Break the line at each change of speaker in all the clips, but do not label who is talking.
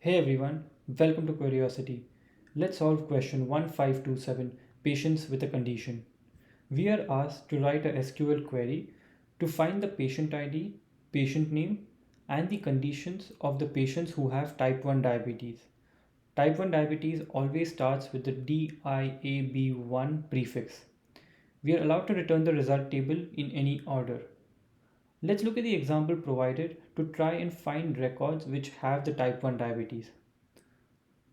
Hey everyone, welcome to Curiosity. Let's solve question 1527, patients with a condition. We are asked to write a SQL query to find the patient ID, patient name, and the conditions of the patients who have type 1 diabetes. Type 1 diabetes always starts with the DIAB1 prefix. We are allowed to return the result table in any order. Let's look at the example provided to try and find records which have the type 1 diabetes.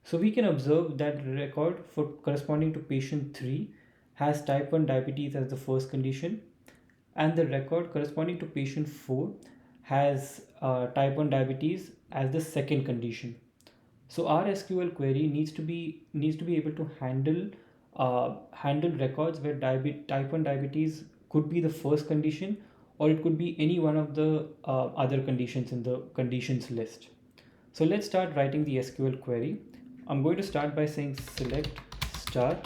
So we can observe that record for corresponding to patient 3 has type 1 diabetes as the first condition, and the record corresponding to patient 4 has type 1 diabetes as the second condition. So our SQL query needs to be able to handle records where type 1 diabetes could be the first condition, or it could be any one of the other conditions in the conditions list. So let's start writing the SQL query. I'm going to start by saying select star,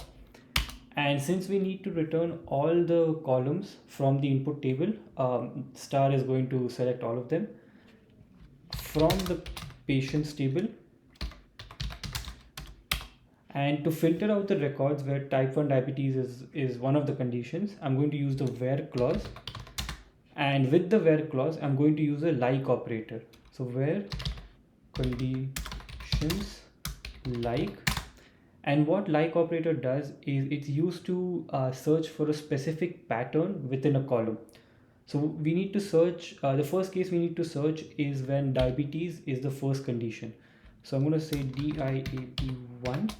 and since we need to return all the columns from the input table, star is going to select all of them from the patients table. And to filter out the records where type 1 diabetes is one of the conditions, I'm going to use the where clause. And with the where clause, I'm going to use a like operator. So where conditions like, and what like operator does is it's used to search for a specific pattern within a column. So we need to search, the first case we need to search is when diabetes is the first condition. So I'm going to say DIAB1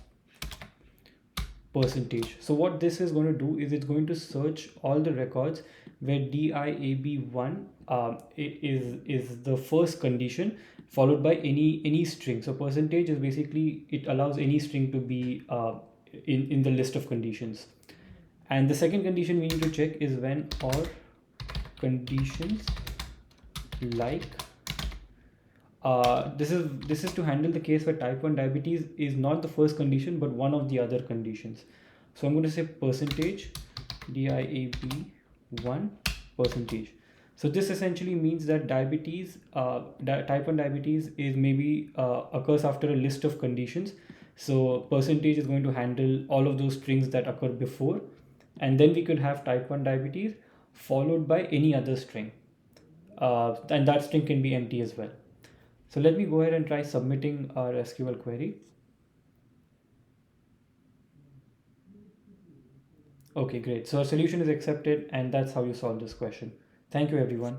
percentage. So what this is going to do is it's going to search all the records where DIAB1 is the first condition, followed by any string. So percentage is basically, it allows any string to be in the list of conditions. And the second condition we need to check is when or conditions like, this is to handle the case where type 1 diabetes is not the first condition but one of the other conditions. So I'm going to say percentage DIAB1 percentage. So this essentially means that diabetes, type 1 diabetes is maybe occurs after a list of conditions. So percentage is going to handle all of those strings that occur before, and then we could have type 1 diabetes followed by any other string, and that string can be empty as well. So let me go ahead and try submitting our SQL query. Okay, great. So our solution is accepted, and that's how you solve this question. Thank you, everyone.